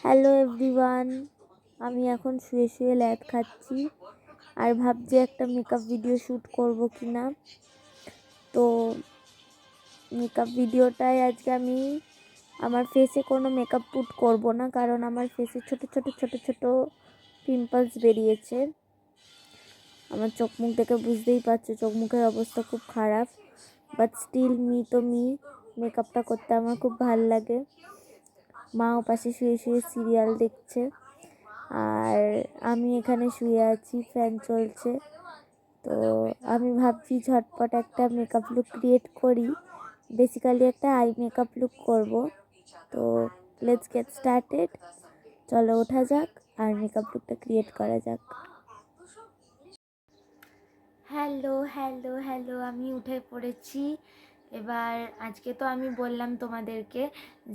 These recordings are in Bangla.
হ্যালো এভরিওয়ান, আমি এখন শুয়ে শুয়ে ল্যাদ খাচ্ছি আর ভাবছি একটা মেকআপ ভিডিও শ্যুট করব কি না। তো মেকআপ ভিডিওটায় আজকে আমি আমার ফেসে কোনো মেকআপ পুট করব না, কারণ আমার ফেসে ছোট ছোট ছোট ছোট পিম্পলস বেরিয়েছে। আমার চোখ মুখ দেখে বুঝতেই পারছো চোখ মুখের অবস্থা খুব খারাপ, বাট স্টিল মি মেকআপটা করতে আমার খুব ভালো লাগে। মাও পাশে শুয়ে শুয়ে সিরিয়াল দেখছে আর আমি এখানে শুয়ে আছি, ফ্যান চলছে। তো আমি ভাবছি ঝটপট একটা মেকআপ লুক ক্রিয়েট করি, বেসিক্যালি একটা আই মেকআপ লুক করব। তো লেটস গেট স্টার্টেড, চলো ওঠা যাক আর মেকআপ লুকটা ক্রিয়েট করা যাক। হ্যালো হ্যালো হ্যালো, আমি উঠে পড়েছি। এবার আজকে তো আমি বললাম তোমাদেরকে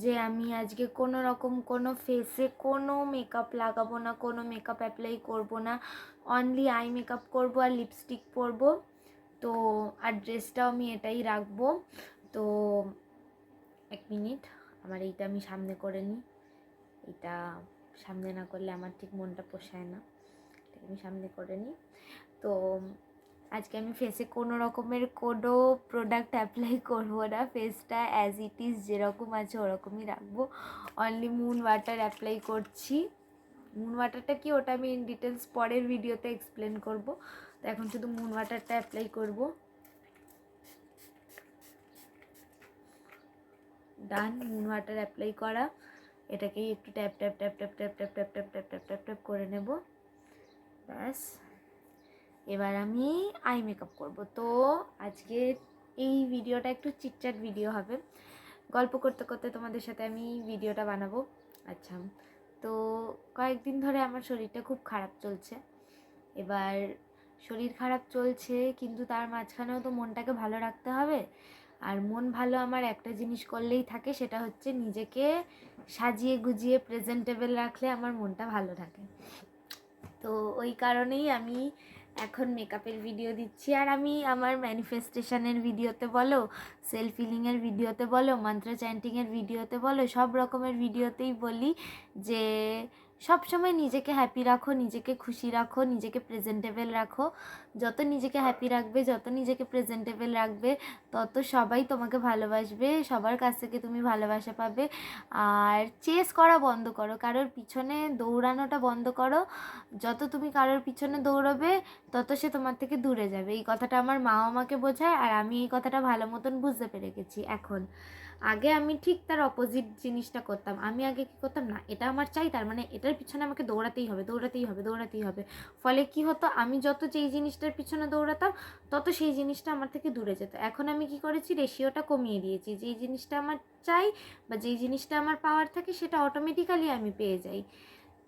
যে আমি আজকে কোনো রকম কোনো ফেসে কোনো মেকআপ লাগাবো না, কোনো মেকআপ অ্যাপ্লাই করব না, অনলি আই মেকআপ করব আর লিপস্টিক পরবো। তো আর ড্রেসটাও আমি এটাই রাখবো। তো এক মিনিট, আমার এইটা আমি সামনে করে নিই। এটা সামনে না করলে আমার ঠিক মনটা পোষায় না, এটাকে আমি সামনে করে নিই। তো আজকে আমি ফেসে কোনো রকমের কোনো প্রোডাক্ট অ্যাপ্লাই করবো না, ফেসটা অ্যাজ ইট ইজ যেরকম আছে ওরকমই রাখবো। অনলি মুন ওয়াটার অ্যাপ্লাই করছি। মুন ওয়াটারটা কি, ওটা আমি ইন ডিটেলস পরের ভিডিওতে এক্সপ্লেন করব। তো এখন শুধু মুন ওয়াটারটা অ্যাপ্লাই করব। ডান, মুন ওয়াটার অ্যাপ্লাই করা। এটাকেই একটু tap tap tap tap tap tap tap tap tap tap tap tap করে নেব। ব্যাস, এবার আমি আই মেকআপ করব। তো আজকে এই ভিডিওটা একটু চিটচাট ভিডিও হবে, গল্প করতে করতে তোমাদের সাথে আমি ভিডিওটা বানাবো। আচ্ছা, তো কয়েকদিন ধরে আমার শরীরটা খুব খারাপ চলছে। এবার শরীর খারাপ চলছে, কিন্তু তার মাঝখানেও তো মনটাকে ভালো রাখতে হবে। আর মন ভালো আমার একটা জিনিস করলেই থাকে, সেটা হচ্ছে নিজেকে সাজিয়ে গুজিয়ে প্রেজেন্টেবল রাখলে আমার মনটা ভালো থাকে। তো ওই কারণেই আমি এখন মেকআপের ভিডিও দিচ্ছি। আর আমি আমার ম্যানিফেস্টেশনের ভিডিওতে বলো, সেলফ হিলিংয়ের ভিডিওতে বলো, মন্ত্র চ্যান্টিংয়ের ভিডিওতে বলো, সব রকমের ভিডিওতেই বলি যে সব সময় নিজেকে হ্যাপি রাখো, নিজেকে খুশি রাখো, নিজেকে প্রেজেন্টেবল রাখো। যত নিজেকে হ্যাপি রাখবে, যত নিজেকে প্রেজেন্টেবল রাখবে, তত সবাই তোমাকে ভালোবাসবে, সবার কাছ থেকে তুমি ভালোবাসা পাবে। আর চেস করা বন্ধ করো, কারোর পিছনে দৌড়ানোটা বন্ধ করো। যত তুমি কারোর পিছনে দৌড়াবে, তত সে তোমার থেকে দূরে যাবে। এই কথাটা আমার মা আমাকে বোঝায়, আর আমি এই কথাটা ভালো মতন বুঝতে পেরে গেছি এখন। আগে আমি ঠিক তার অপোজিট জিনিসটা করতাম। আমি আগে কী করতাম, না এটা আমার চাই, তার মানে এটার পিছনে আমাকে দৌড়াতেই হবে দৌড়াতেই হবে দৌড়াতেই হবে। ফলে কি হতো, আমি যত যেই জিনিসটার পিছনে দৌড়াতাম, তত সেই জিনিসটা আমার থেকে দূরে যেত। এখন আমি কি করেছি, রেশিওটা কমিয়ে দিয়েছি। যেই জিনিসটা আমার চাই বা যেই জিনিসটা আমার পাওয়ার থাকে, সেটা অটোমেটিক্যালি আমি পেয়ে যাই।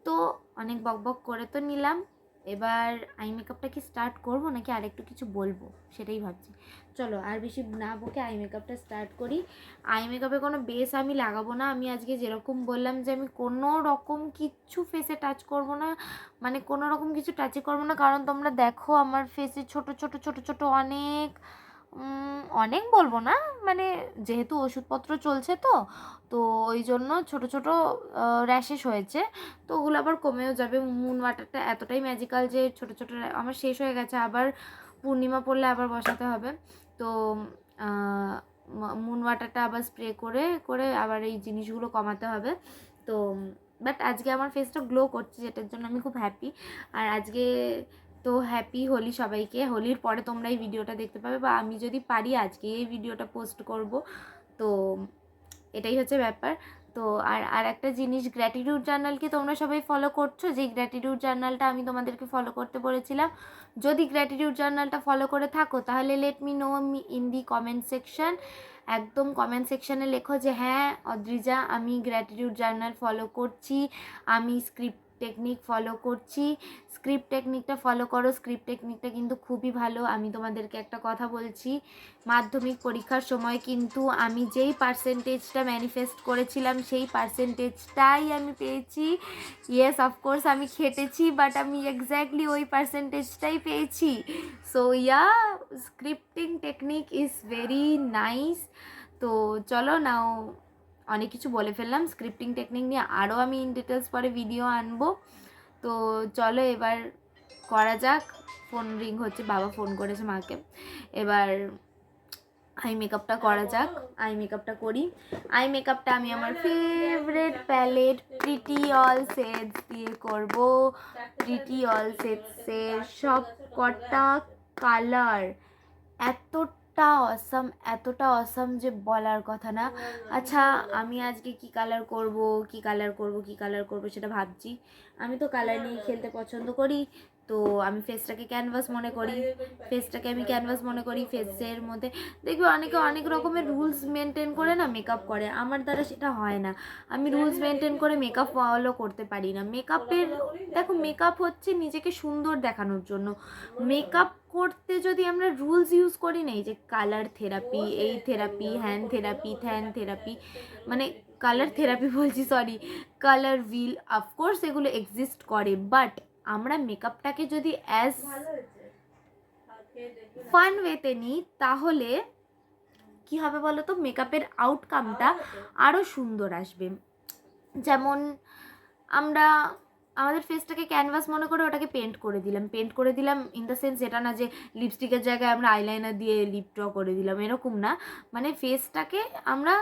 তো অনেক বকবক করে তো নিলাম, এবার আই মেকআপটা কি স্টার্ট করবো নাকি আরেকটু কিছু বলবো সেটাই ভাবছি। চলো আর বেশি না বকে আই মেকআপটা স্টার্ট করি। আই মেকআপে কোনো বেস আমি লাগাবো না। আমি আজকে যেরকম বললাম যে আমি কোনো রকম কিচ্ছু ফেসে টাচ করবো না, মানে কোনো রকম কিছু টাচই করবো না। কারণ তোমরা দেখো আমার ফেসে ছোট ছোট ছোট ছোট অনেক অনেক বলবো না, মানে যেহেতু ওষুধপত্র চলছে তো তো ওই জন্য ছোট ছোট র্যাশেস হয়েছে। তো ওগুলো আবার কমেও যাবে। মুন ওয়াটারটা এতটাই ম্যাজিক্যাল যে ছোট ছোট আমার শেষ হয়ে গেছে, আবার পূর্ণিমা পড়লে আবার বসাতে হবে। তো মুন ওয়াটারটা আবার স্প্রে করে করে আবার এই জিনিসগুলো কমাতে হবে। তো বাট আজকে আমার ফেসটা গ্লো করছে, যেটার জন্য আমি খুব হ্যাপি। আর আজকে তো হ্যাপি হোলি সবাইকে। হোলির পরে তোমরা এই ভিডিওটা দেখতে পাবে, বা আমি যদি পারি আজকে এই ভিডিওটা পোস্ট করব। তো এটাই হচ্ছে ব্যাপার। তো আর একটা জিনিস, গ্র্যাটিটিউড জার্নালকে তোমরা সবাই ফলো করছো? যেই গ্র্যাটিটিউড জার্নালটা আমি তোমাদেরকে ফলো করতে বলেছিলাম, যদি গ্র্যাটিটিউড জার্নালটা ফলো করে থাকো, তাহলে let me no in the comment section. একদম কমেন্ট সেকশানে লেখো যে হ্যাঁ অদ্রিজা, আমি গ্র্যাটিটিউড জার্নাল ফলো করছি, আমি স্ক্রিপ্ট টেকনিক ফলো করছি। স্ক্রিপ্ট টেকনিকটা ফলো করো, স্ক্রিপ্ট টেকনিকটা কিন্তু খুবই ভালো। আমি তোমাদেরকে একটা কথা বলছি, মাধ্যমিক পরীক্ষার সময় কিন্তু আমি যেই পার্সেন্টেজটা ম্যানিফেস্ট করেছিলাম, সেই পার্সেন্টেজটাই আমি পেয়েছি। ইয়েস, অফকোর্স আমি খেটেছি, বাট আমি এক্স্যাক্টলি ওই পার্সেন্টেজটাই পেয়েছি। So yeah, scripting technique is very nice. তো চলো নাও অনেক কিছু বলে ফেললাম। স্ক্রিপ্টিং টেকনিক নিয়ে আরও আমি ইন ডিটেলস পরে ভিডিও আনবো। তো চলো এবার করা যাক। ফোন রিং হচ্ছে, বাবা ফোন করেছে মাকে। এবার আই মেকআপটা করা যাক, আই মেকআপটা করি। আই মেকআপটা আমি আমার favourite palette pretty all sets দিয়ে করব। প্রিটি অল সেটসের সব কটা কালার এতটা অসাম যে বলার কথা না। আচ্ছা আমি আজকে কি কালার করব সেটা ভাবছি। আমি তো কালার নিয়ে খেলতে পছন্দ করি, তো আমি ফেসটাকে ক্যানভাস মনে করি। ফেসের মধ্যে দেখবে অনেকে অনেক রকমের রুলস মেনটেন করে না মেকআপ করে, আমার দ্বারা সেটা হয় না। আমি রুলস মেনটেন করে মেকআপ ফলো করতে পারি না। দেখো মেকআপ হচ্ছে নিজেকে সুন্দর দেখানোর জন্য। মেকআপ করতে যদি আমরা রুলস ইউজ করি না, এই যে কালার থেরাপি, এই therapy, hand therapy, than therapy, মানে কালার থেরাপি বলছি, সরি, কালার হুইল, অফকোর্স এগুলো এক্সিস্ট করে, বাট আমরা মেকআপটাকে যদি অ্যাজ ফান ওয়েতে নিই তাহলে কি হবে বলো তো, মেকআপের আউটকামটা আরও সুন্দর আসবে। যেমন আমরা আমাদের ফেসটাকে ক্যানভাস মনে করে ওটাকে পেন্ট করে দিলাম ইন দ্য সেন্স এটা না যে লিপস্টিকের জায়গায় আমরা আইলাইনার দিয়ে লিপ ড্র করে দিলাম, এরকম না। মানে ফেসটাকে আমরা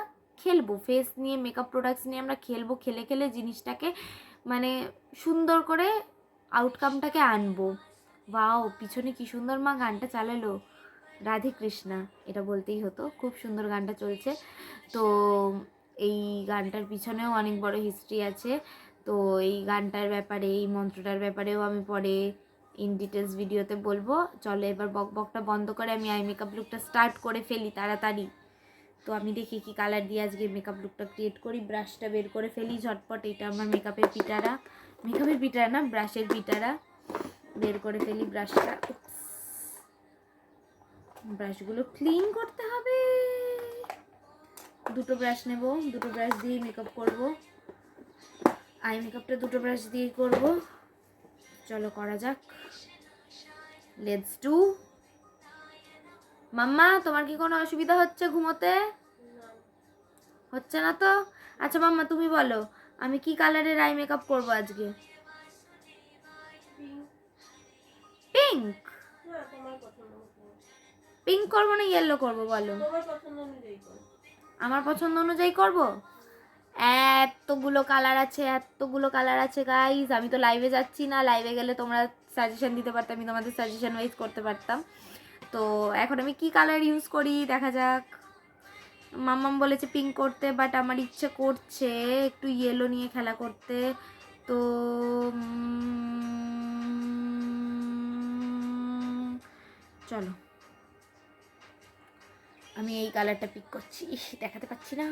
খেলবো, ফেস নিয়ে মেকআপ প্রোডাক্টস নিয়ে আমরা খেলবো, খেলে খেলে জিনিসটাকে মানে সুন্দর করে আউটকামটাকে আনবো। ওয়াও, পিছনে কি সুন্দর মা গানটা চালালো, রাধে কৃষ্ণা, এটা বলতেই হতো, খুব সুন্দর গানটা চলছে। তো এই গানটার পিছনেও অনেক বড় হিস্ট্রি আছে। তো এই গানটার ব্যাপারে, এই মন্ত্রটার ব্যাপারেও আমি পরে ইন ডিটেলস ভিডিওতে বলবো। চলো এবার বকবকটা বন্ধ করে আমি আই মেকআপ লুকটা স্টার্ট করে ফেলি তাড়াতাড়ি। তো আমি দেখি কি কালার দিয়ে আজকে মেকআপ লুকটা ক্রিয়েট করি। ব্রাশটা বের করে ফেলি ঝটপট, এটা আমার মেকআপের পিটারা না, ব্রাশের পিটারা। বের করে ফেলি ব্রাশটা, ব্রাশগুলো ক্লিন করতে হবে। দুটো ব্রাশ নেব, দুটো ব্রাশ দিয়ে মেকআপ করব। আই মেকআপটা দুটো ব্রাশ দিয়ে করব। চলো করা যাক, লেটস ডু। মাম্মা তোমার কি কোনো অসুবিধা হচ্ছে ঘুমোতে? হচ্ছে না তো? আচ্ছা মাম্মা তুমি বলো আমি কি কালারের আই মেকআপ করব আজকে? পিঙ্ক? পিঙ্ক করবো না ইয়েলো করবো বলো? আমার পছন্দ অনুযায়ী করব। এতগুলো কালার আছে গাইজ। আমি তো লাইভে যাচ্ছি না, লাইভে গেলে তোমরা সাজেশন দিতে পারতাম, আমি তোমাদের সাজেশন ওয়াইজ করতে পারতাম। তো এখন আমি কি কালার ইউজ করি দেখা যাক। মাম্মাম বলেছে পিঙ্ক করতে, বাট আমার ইচ্ছে করছে একটু ইয়েলো নিয়ে খেলা করতে। তো চলো আমি এই কালারটা পিক করছি। দেখাতে পাচ্ছি না,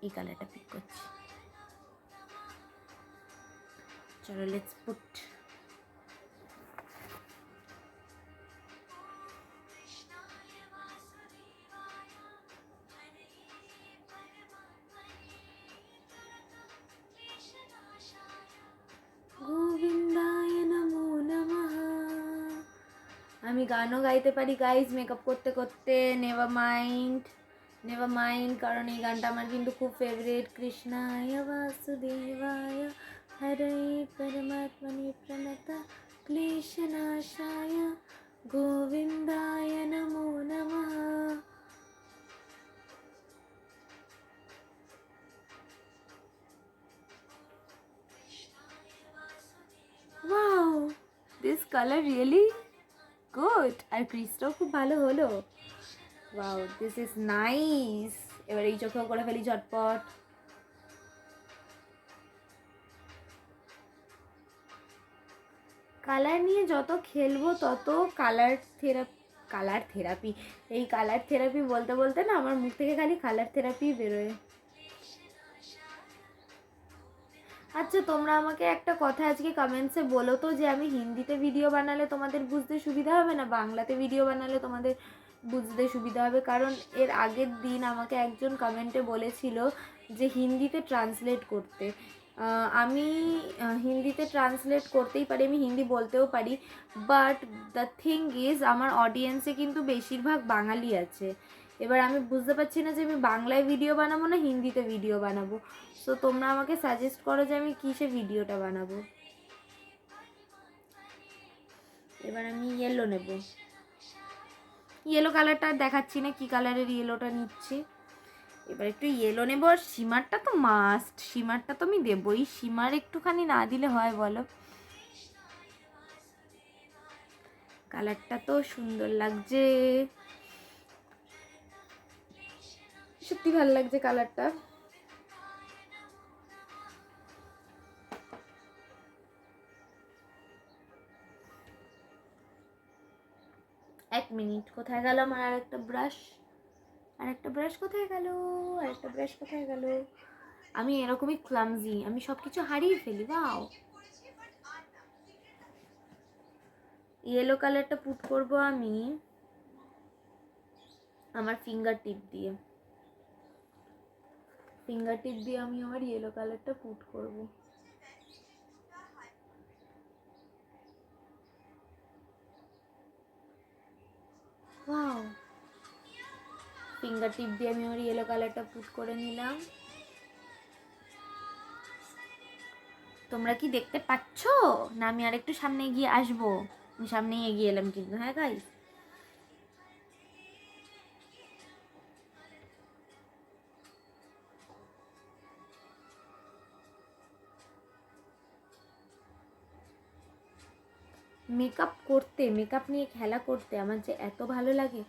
এই কালারটা পিক করছি। চলো লেটস পুট। গোবিন্দায় নমো নমঃ। আমি গানও গাইতে পারি গাইজ মেকআপ করতে করতে, নেভার মাইন্ড, কারণ এই গানটা আমার কিন্তু খুব ফেভারিট। কৃষ্ণায় বাসুদেবায় হরে পরমাত্মনে প্রণত ক্লেশনাশায় গোবিন্দায় নমো নমঃ। Wow, this color really good, আর ক্রিস্টাও খুব ভালো হলো। Wow, this is nice. এবার এই চোখেও করে ফেলি ঝটপট। কালার নিয়ে যত খেলবো তত কালার থেরাপি বলতে বলতে না আমার মুখ থেকে খালি কালার থেরাপি বেরোয়। আচ্ছা তোমরা আমাকে একটা কথা আজকে কমেন্টসে বলো তো, যে আমি হিন্দিতে ভিডিও বানালে তোমাদের বুঝতে সুবিধা হবে না বাংলাতে ভিডিও বানালে তোমাদের বুঝতে সুবিধা হবে? কারণ এর আগের দিন আমাকে একজন কমেন্টে বলেছিল যে হিন্দিতে ট্রান্সলেট করতে। আমি হিন্দিতে ট্রান্সলেট করতেই পারি, আমি হিন্দি বলতেও পারি, বাট দ্য থিং ইজ আমার অডিয়েন্সে কিন্তু বেশিরভাগ বাঙালি আছে। এবার আমি বুঝতে পারছি না যে আমি বাংলায় ভিডিও বানাবো না হিন্দিতে ভিডিও বানাবো। সো তোমরা আমাকে সাজেস্ট করো যে আমি কিসে ভিডিওটা বানাবো। এবার আমি ইয়েলো নেব, ইয়েলো কালারটা দেখাচ্ছি না কি কালারের ইয়েলোটা নিচ্ছি। এবার একটু ইয়েলো নেবো, আর শিমারটা তো মাস্ট, শিমারটা তো আমি দেবই, শিমার একটুখানি না দিলে হয় বলো? কালারটা তো সুন্দর লাগছে, সত্যি ভালো লাগছে কালারটা। এক মিনিট, কোথায় গেল আমার আরেকটা ব্রাশ? আরেকটা ব্রাশ কোথায় গেল? আরেকটা ব্রাশ কোথায় গেল? আমি এরকমই ক্লামজি, আমি সব কিছু হারিয়ে ফেলি। বাও, ইয়েলো কালারটা পুট করব আমি আমার ফিঙ্গার টিপ দিয়ে, ফিঙ্গার টিপ দিয়ে আমি আমার ইয়েলো কালারটা পুট করব। ওয়াও, ফিঙ্গার টিপ দিয়ে আমি আমার ইয়েলো কালারটা পুট করে নিলাম। তোমরা কি দেখতে পাচ্ছ না? আমি আর একটু সামনে এগিয়ে আসবো, আমি সামনেই এগিয়ে এলাম কিন্তু। হ্যাঁ গাইস, মেকআপ করতে, মেকআপ নিয়ে খেলা করতে আমার যে এত ভালো লাগে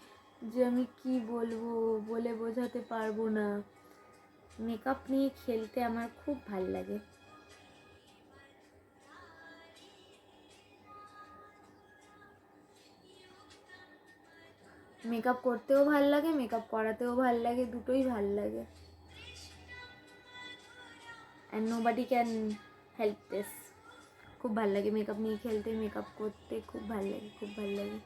যে আমি কি বলবো, বলে বোঝাতে পারবো না। মেকআপ নিয়ে খেলতে আমার খুব ভালো লাগে। মেকআপ করতেও ভাল লাগে, মেকআপ করাতেও ভাল লাগে, দুটোই ভাল লাগে। And nobody can help this. খুব ভাল লাগে মেকআপ নিয়ে খেলতে, মেকআপ করতে খুব ভাল লাগে, খুব ভাল লাগে।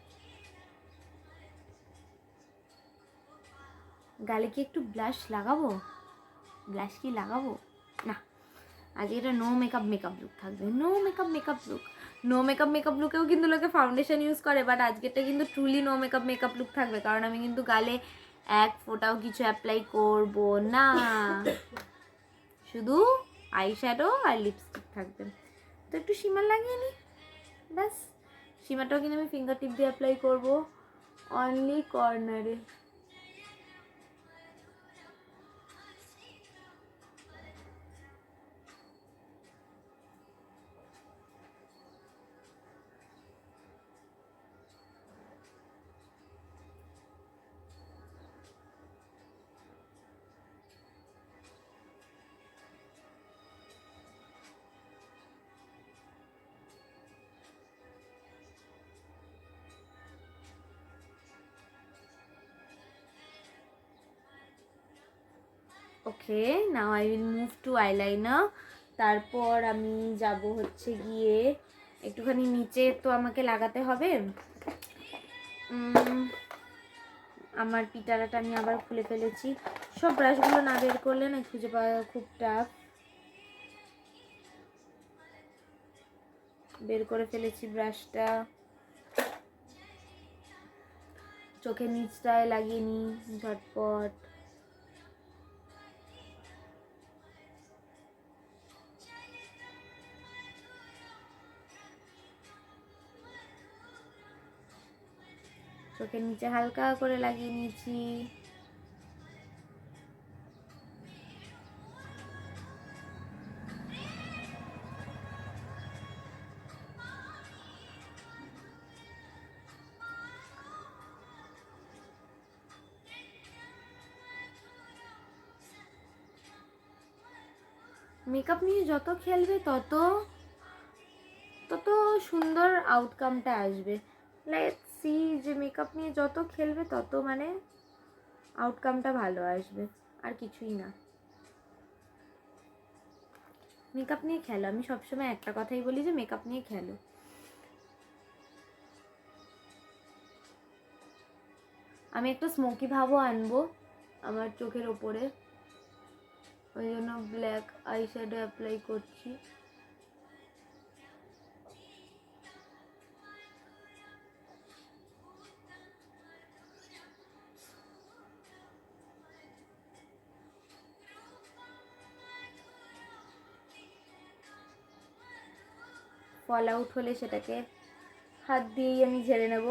গালে কি একটু ব্লাশ লাগাবো? ব্লাশ কি লাগাবো? না, আজ এটা নো মেকআপ মেকআপ লুক থাকবে, no makeup makeup look. No makeup makeup লুকেও কিন্তু লোকে ফাউন্ডেশন ইউজ করে, বাট আজকেরটা কিন্তু truly no makeup makeup look থাকবে, কারণ আমি কিন্তু গালে এক ফোঁটাও কিছু অ্যাপ্লাই করব না, শুধু আই শ্যাডো আর লিপস্টিক থাকবে। তো একটু শিমার লাগিয়ে নিই, ব্যাস। শিমারটাও কিন্তু আমি ফিঙ্গার টিপ দিয়ে অ্যাপ্লাই করবো অনলি কর্নারে। Okay, now I will move to eyeliner. তারপর আমি যাব হচ্ছে গিয়ে একটুখানি নিচে, তো আমাকে লাগাতে হবে। আমার পিটারাটা আমি আবার খুলে ফেলেছি, সব ব্রাশগুলো না বের করলে না খুঁজে পাওয়া খুব টাফ। বের করে ফেলেছি ব্রাশটা, চোখের নিচটায় লাগিয়ে নিই ঝটপট। চোখের নিচে হালকা করে লাগিয়ে নিয়েছি। মেকআপ নিয়ে যত খেলবে তত তত সুন্দর আউটকামটা আসবে। লেটস সি, যে মেকআপ নিয়ে যত খেলবে তত মানে আউটকামটা ভালো আসবে, আর কিছুই না। মেকআপ নিয়ে খেলো, আমি সবসময় একটা কথাই বলি যে মেকআপ নিয়ে খেলো। আমি একটা স্মোকি ভাবও আনবো আমার চোখের ওপরে। ওই জন্য ব্ল্যাক আই শ্যাডো অ্যাপ্লাই করছি। ফল আউট হলে সেটাকে হাত দিয়েই আমি ঝেড়ে নেব,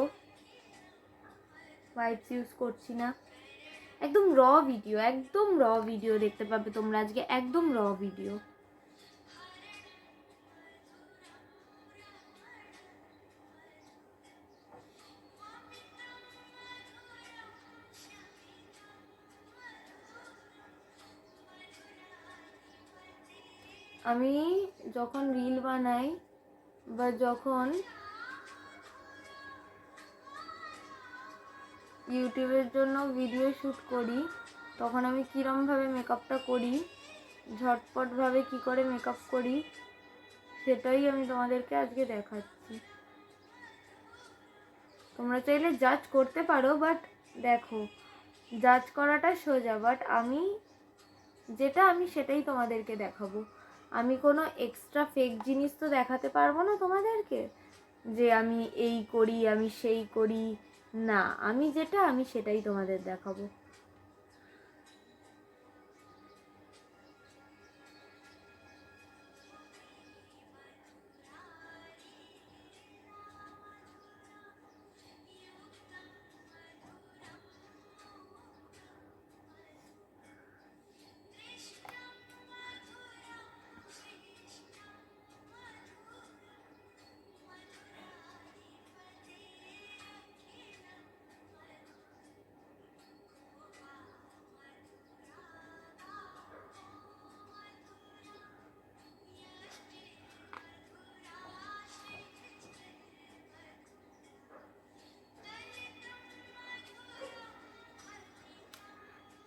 ওয়াইপস ইউজ করছি না। একদম র ভিডিও, একদম র ভিডিও দেখতে পাবে তোমরা আজকে, একদম র ভিডিও। আমি যখন রিল বানাই বা যখন ইউটিউবের জন্য ভিডিও শ্যুট করি, তখন আমি কীরমভাবে মেকআপটা করি, ঝটপটভাবে কি করে মেকআপ করি, সেটাই আমি তোমাদেরকে আজকে দেখাচ্ছি। তোমরা চাইলে জাজ করতে পারো, বাট দেখো জাজ করাটা সোজা, বাট আমি যেটা আমি সেটাই তোমাদেরকে দেখাবো। আমি কোনো এক্সট্রা ফেক জিনিস তো দেখাতে পারবো না তোমাদেরকে, যে আমি এই করি আমি সেই করি না। আমি যেটা আমি সেটাই তোমাদের দেখাবো।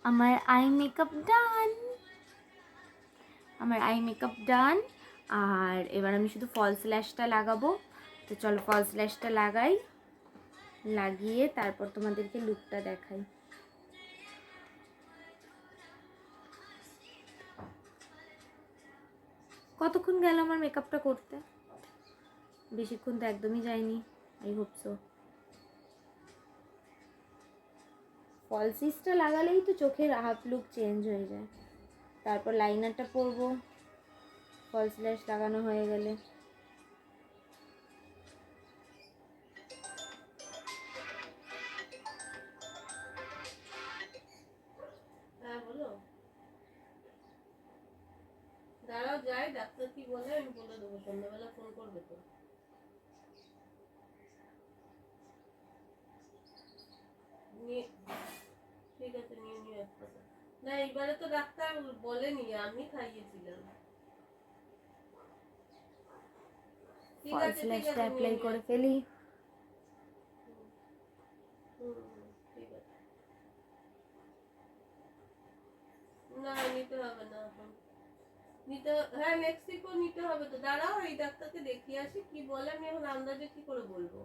আমার আই মেকআপ ডান, আমার আই মেকআপ ডান। আর এবার আমি শুধু ফলস ল্যাশটা লাগাবো। তো চলো ফলস ল্যাশটা লাগাই, লাগিয়ে তারপর তোমাদেরকে লুকটা দেখাই। কতক্ষণ গেল আমার মেকআপটা করতে? বেশিক্ষণ তো একদমই যায়নি, আই হোপ সো। ফলসিসটা লাগালেই তো চোখের হাফ লুক চেঞ্জ হয়ে যায়। তারপর লাইনারটা পরবো ফলস ল্যাশ লাগানো হয়ে গেলে। হ্যাঁ বলো, দাঁড়াও যাই, ডাক্তার কি বলে আমি বলে দেবো, সন্ধ্যাবেলা ফোন করবে তো। ঠিক আছে, নিয়ে নিও এক কথা। না এবারে তো ডাক্তার বলেনি, আমি খাইয়েছিলাম। ঠিক ফলস আছে ঠিক ল্যাশটা আছে, নিয়ে অ্যাপ্লাই নিও। করে ফেলি। ঠিক আছে। না নিতে হবে না এখন, নিতে, হ্যাঁ মেক্সিকো নিতে হবে তো। দাঁড়াও এই ডাক্তারকে দেখিয়ে আসি, কি বলে আমি এখন আন্দাজে কি করে বলবো,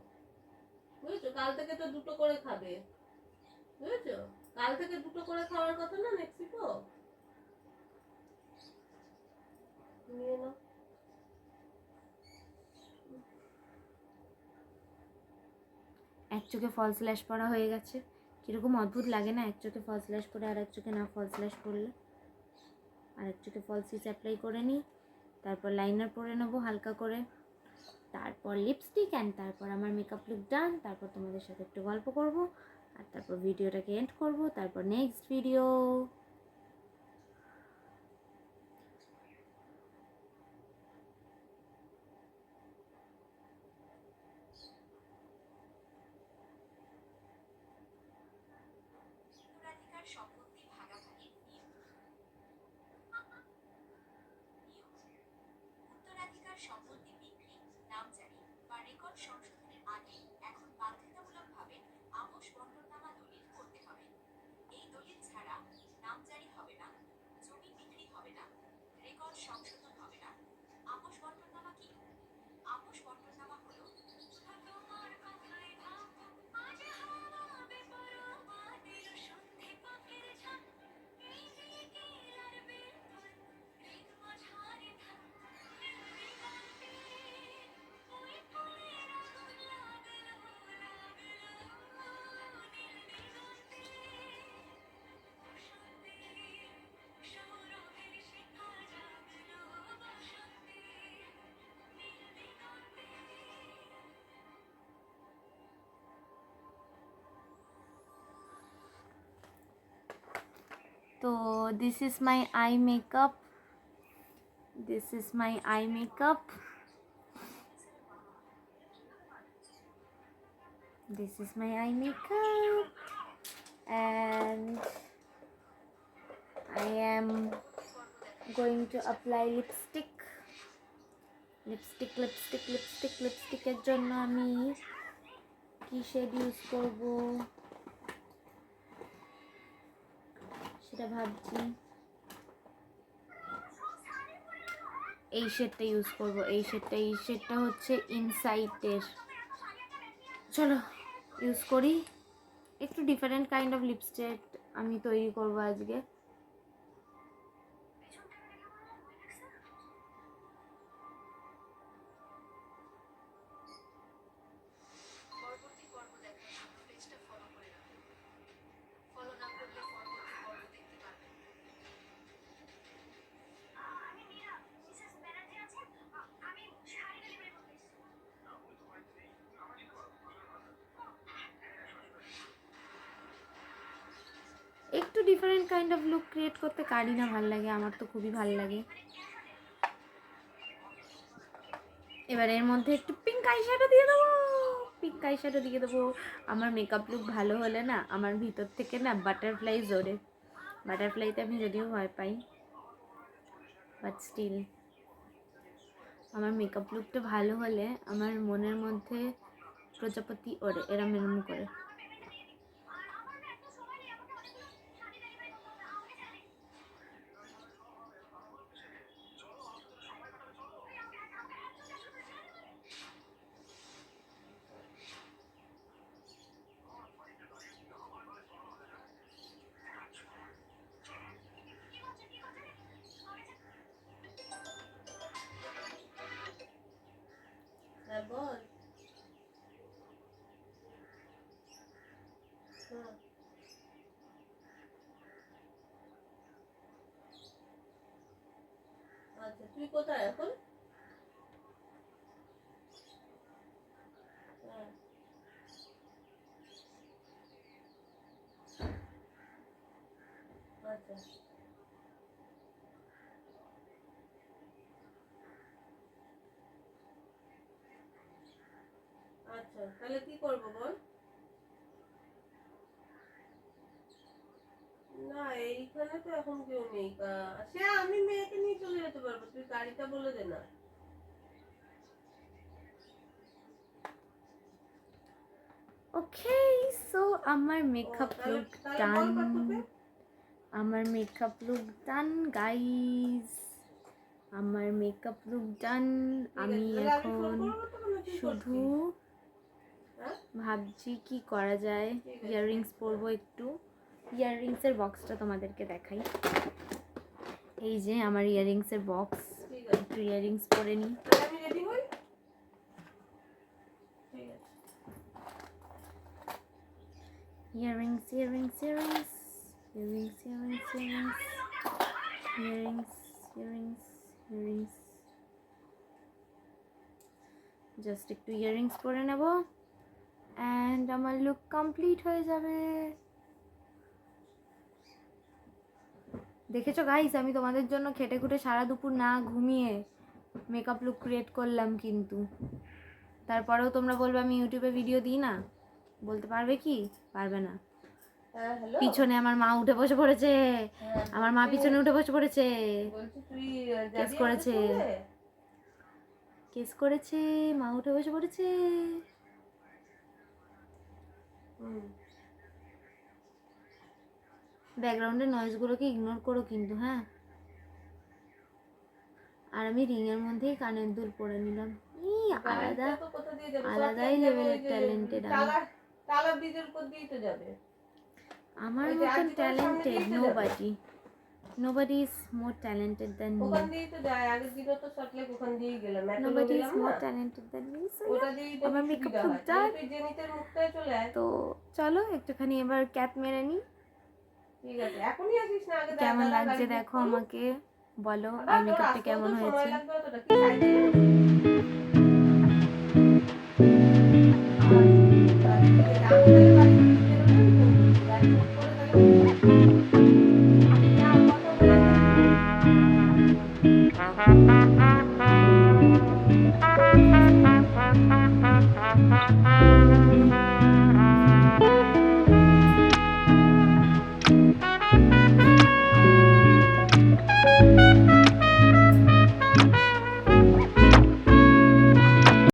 বুঝেছো? কাল থেকে তো 2টো করে খাবে, বুঝেছো? কাল থেকে 2টো করে খাওয়ার কথা না মেক্সিকো। নিয়ে নাও। এক চোখে ফলস ল্যাশ পরা হয়ে গেছে। কীরকম অদ্ভুত লাগে না, এক চোখে ফলস ল্যাশ পরে আর এক চোখে না ফলস ল্যাশ পরলে। আর এক চোখে ফলসিস অ্যাপ্লাই করে নিই, তারপর লাইনার পরে নেবো হালকা করে, তারপর লিপস্টিক, অ্যান্ড তারপর আমার মেকআপ লুক ডান। তারপর তোমাদের সাথে একটু গল্প করব, আর তারপর ভিডিওটাকে এন্ড করব, তারপর নেক্সট ভিডিও। সম্পত্তি ভাগাভাগির নিয়ম। উত্তরাধিকার সম্পত্তি বিক্রি, নামজারি বা রেকর্ড সংশোধনের আগে এখন বাধ্যতামূলকভাবে আপোষ বন্টননামা দলিল করতে হবে। এই দলিল ছাড়া নামজারি হবে না, জমি বিক্রি হবে না, রেকর্ড সংশোধন হবে না। আপোষ বন্টননামা কি? আপোষ বন্টননামা হলো তোমার কথায় ভাবো আজ হবে পরমা দিল সন্ধে পাখির ঝাঁক এই দিয়ে কি আর বের তো this is my eye makeup, this is my eye makeup, this is my eye makeup, and I am going to apply lipstick. লিপস্টিকের জন্য আমি কি শেড ইউজ করব সেটা ভাবছি। এই শেডটা ইউজ করব, এই শেডটা হচ্ছে ইনসাইটের। চলো ইউজ করি। একটু ডিফারেন্ট কাইন্ড অফ লিপস্টিক আমি তৈরি করব আজকে। পরবর্তী পর্ব দেখার জন্য পেজটা ফলো করে রাখুন। ফলো না করলে পরবর্তী পর্ব দেখতে পারবেন না। আমি মীরা, মিসেস ব্যানার্জি আছেন? আমি শাড়ি ডেলিভারি করতে এসেছি। একটু different kind of look create করতে কারই না ভালো লাগে, আমার তো খুবই ভালো লাগে। এবার এর মধ্যে একটু পিঙ্ক আইশ্যাডো দিয়ে দেবো। আমার মেকআপ লুক ভালো হলে না আমার ভিতর থেকে না বাটারফ্লাই জোরে। বাটারফ্লাইতে আমি যদিও ভয় পাই, বাট স্টিল আমার মেকআপ লুকটা ভালো হলে আমার মনের মধ্যে প্রজাপতি ওড়ে এরম করে। হ্যাঁ বল। হ্যাঁ। আচ্ছা তুই কোথায় এখন? হ্যাঁ। আচ্ছা আচ্ছা তাহলে কি করবো বল? না এইখানে তো এখন কেউ নেই। সে আমি মেয়েকে নিয়ে চলে যেতে পারবো, তুই গাড়িটা বলে দে না। ওকে, সো আমার মেকআপ লুক ডান, আমার মেকআপ লুক ডান গাইস, আমার মেকআপ লুক ডান। আমি এখন শুধু ভাবছি কি করা যায়। ইয়াররিংস পরবো একটু। ইয়াররিংসের বক্সটা তোমাদেরকে দেখাই। এই যে আমার ইয়াররিংসের বক্স, একটু ইয়াররিংস পরে নিই। আমি রেডি হই। ঠিক আছে। Earrings, earrings, earrings, earrings, earrings, earrings, earrings, earrings, earrings. Just একটু ইয়াররিংস পরে নেব অ্যান্ড আমার লুক কমপ্লিট হয়ে যাবে। দেখেছো গাইস, আমি তোমাদের জন্য খেটে খুটে সারা দুপুর না ঘুমিয়ে মেকআপ লুক ক্রিয়েট করলাম, কিন্তু তারপরেও তোমরা বলবে আমি ইউটিউবে ভিডিও দিই না। বলতে পারবে কি? পারবে না। পিছনে আমার মা উঠে বসে পড়েছে, আমার মা পিছনে উঠে বসে পড়েছে, কেস করেছে, মা উঠে বসে পড়েছে। ব্যাকগ্রাউন্ডের নয়েজগুলোকে ইগনোর করো কিন্তু, হ্যাঁ। আর আমি রিংয়ের মধ্যেই কানের দুল পরে নিলাম। আলাদাই লেভেলের ট্যালেন্টেড আমি। আমার মতন talented nobody is more talented than me. ওখান দিয়েই তো যায়, আগের দিনও তো সটলেক ওখান দিয়েই গেলাম। Nobody is more talented than me. ওটা দিয়েই তো আমার মেকআপ খুব ডান। তুই জেনিতের মুখটায় চলে আয়। তো চলো একটুখানি এবার ক্যাপ মেরে নি। ঠিক আছে, এখনই আসিস না, আগে কেমন লাগছে দেখো আমাকে, বলো আর মেকআপটা কেমন হয়েছে।